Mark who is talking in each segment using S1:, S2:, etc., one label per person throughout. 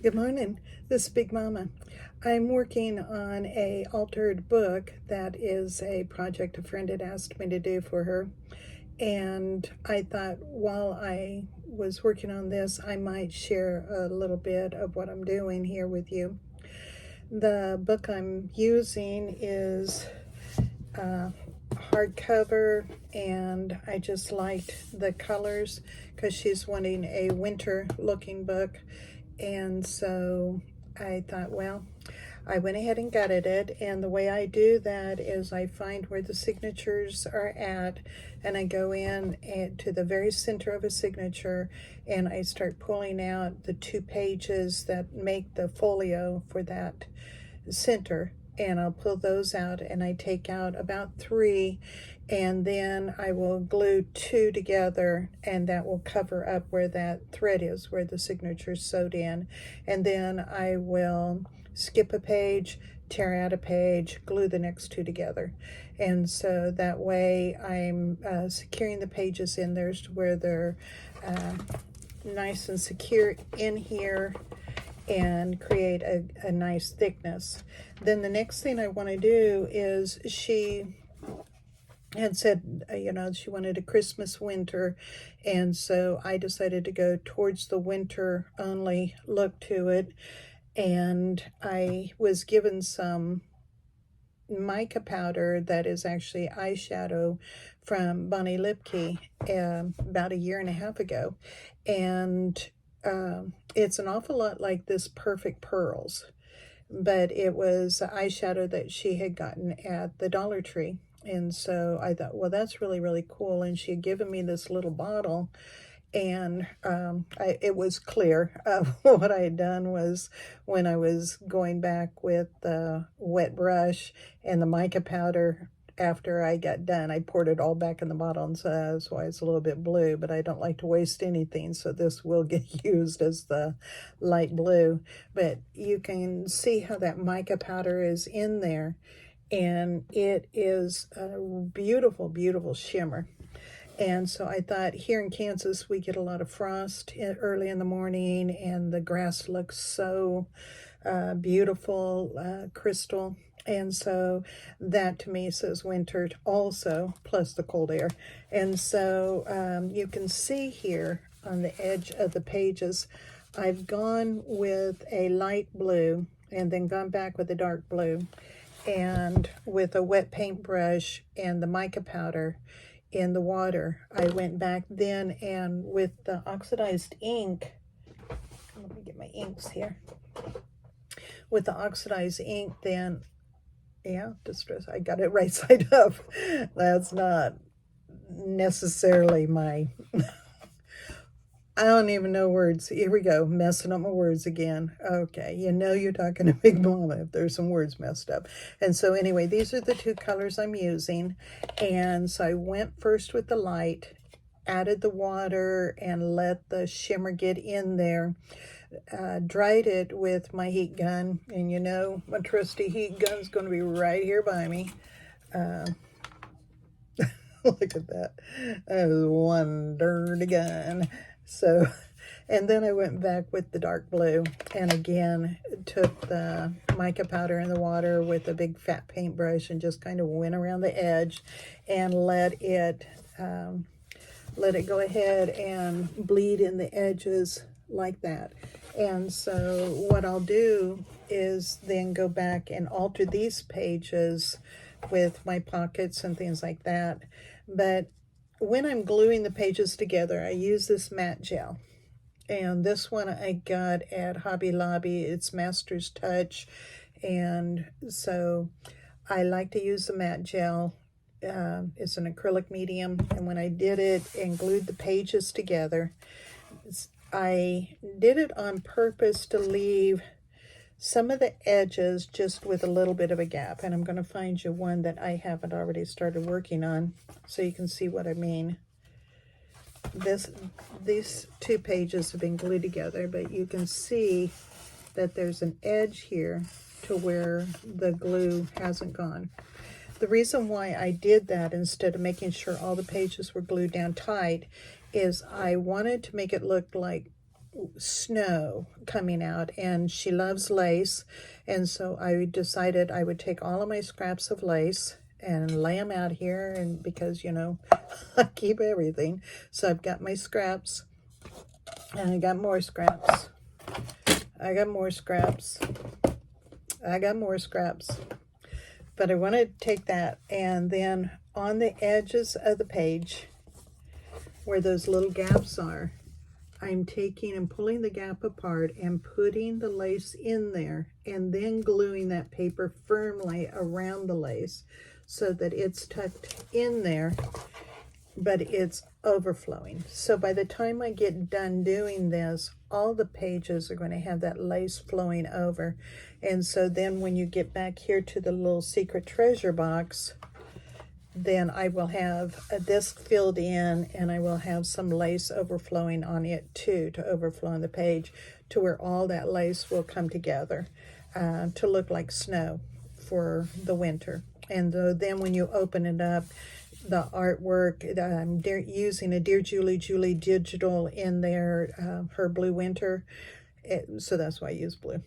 S1: Good morning. This is Big Mama. I'm working on a altered book that is a project a friend had asked me to do for her. And I thought while I was working on this, I might share a little bit of what I'm doing here with you. The book I'm using is hardcover, and I just liked the colors because she's wanting a winter looking book. And so I thought, well, I went ahead and gutted it, and the way I do that is I find where the signatures are at, and I go in to the very center of a signature, and I start pulling out the 2 pages that make the folio for that center, and I'll pull those out, and I take out about 3, and then I will glue 2 together, and that will cover up where that thread is, where the signature's sewed in. And then I will skip a page, tear out a page, glue the next 2 together. And so that way I'm securing the pages in there to where they're nice and secure in here and create a nice thickness. Then the next thing I want to do is, she had said, she wanted a Christmas winter, and so I decided to go towards the winter only look to it. And I was given some mica powder that is actually eyeshadow from Bonnie Lipke about 1.5 years ago, and it's an awful lot like this Perfect Pearls, but it was eyeshadow that she had gotten at the Dollar Tree. And so I thought, well, that's really, really cool. And she had given me this little bottle, and it was clear. What I had done was, when I was going back with the wet brush and the mica powder, after I got done, I poured it all back in the bottle, and so that's why it's a little bit blue, but I don't like to waste anything, so this will get used as the light blue. But you can see how that mica powder is in there, and it is a beautiful, beautiful shimmer. And so I thought, here in Kansas, we get a lot of frost early in the morning, and the grass looks so beautiful, crystal. And so that to me says winter also, plus the cold air. And so you can see here on the edge of the pages, I've gone with a light blue and then gone back with a dark blue, and with a wet paintbrush and the mica powder in the water, I went back then, and with the oxidized ink, let me get my inks here. With the oxidized ink, then, yeah, distress, I got it right side up. That's not necessarily my, I don't even know words. Here we go, messing up my words again. Okay, you're talking to Big Mama if there's some words messed up. And so anyway, these are the 2 colors I'm using. And so I went first with the light, added the water, and let the shimmer get in there. Dried it with my heat gun, and my trusty heat gun's going to be right here by me. Look at that. That is one dirty gun. So, and then I went back with the dark blue, and again took the mica powder in the water with a big fat paintbrush and just kind of went around the edge and let it go ahead and bleed in the edges like that. And so what I'll do is then go back and alter these pages with my pockets and things like that. But when I'm gluing the pages together, I use this matte gel. And this one I got at Hobby Lobby. It's Master's Touch. And so I like to use the matte gel. It's an acrylic medium. And when I did it and glued the pages together, I did it on purpose to leave some of the edges just with a little bit of a gap. And I'm going to find you one that I haven't already started working on so you can see what I mean. These 2 pages have been glued together, but you can see that there's an edge here to where the glue hasn't gone. The reason why I did that instead of making sure all the pages were glued down tight is I wanted to make it look like snow coming out, and she loves lace, and so I decided I would take all of my scraps of lace and lay them out here, and because, you know, I keep everything. So I've got my scraps, and I got more scraps. I got more scraps. I got more scraps. But I want to take that, and then on the edges of the page, where those little gaps are, I'm taking and pulling the gap apart and putting the lace in there, and then gluing that paper firmly around the lace so that it's tucked in there, but it's overflowing. So by the time I get done doing this, all the pages are going to have that lace flowing over. And so then when you get back here to the little secret treasure box, then I will have this filled in, and I will have some lace overflowing on it too, to overflow on the page, to where all that lace will come together to look like snow for the winter. And then when you open it up, the artwork, I'm using a Dear Julie digital in there, her Blue Winter. So that's why I use blue.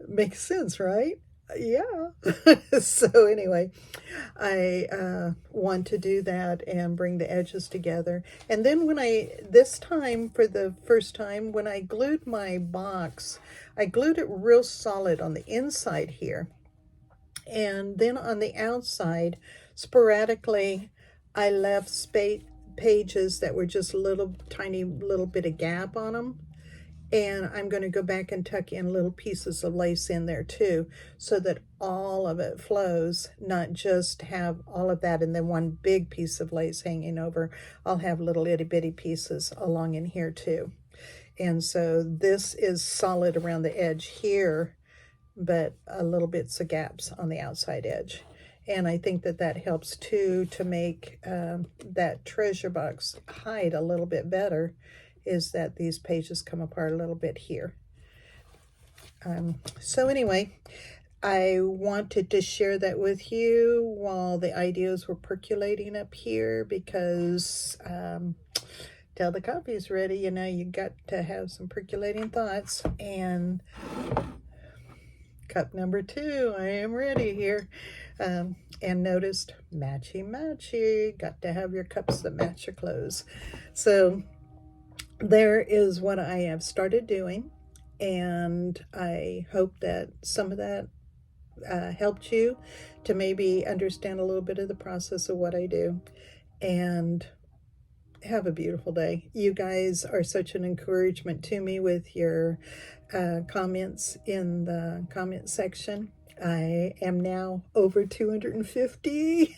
S1: Makes sense, right? Yeah. So anyway, I want to do that and bring the edges together. And then when this time, for the first time, when I glued my box, I glued it real solid on the inside here. And then on the outside, sporadically, I left pages that were just tiny little bit of gap on them. And I'm going to go back and tuck in little pieces of lace in there too, so that all of it flows, not just have all of that and then one big piece of lace hanging over. I'll have little itty bitty pieces along in here too. And so this is solid around the edge here, but a little bits of gaps on the outside edge. And I think that that helps too, to make that treasure box hide a little bit better, is that these pages come apart a little bit here. So anyway, I wanted to share that with you while the ideas were percolating up here, because till the coffee's ready, you know, you got to have some percolating thoughts. And cup number 2, I am ready here. And noticed, matchy, got to have your cups that match your clothes. So there is what I have started doing, and I hope that some of that helped you to maybe understand a little bit of the process of what I do. And have a beautiful day. You guys are such an encouragement to me with your comments in the comment section. I am now over 250.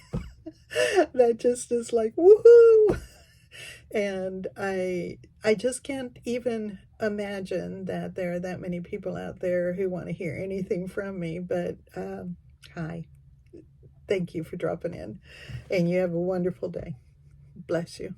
S1: That just is like, woohoo! And I just can't even imagine that there are that many people out there who want to hear anything from me. But hi, thank you for dropping in, and you have a wonderful day. Bless you.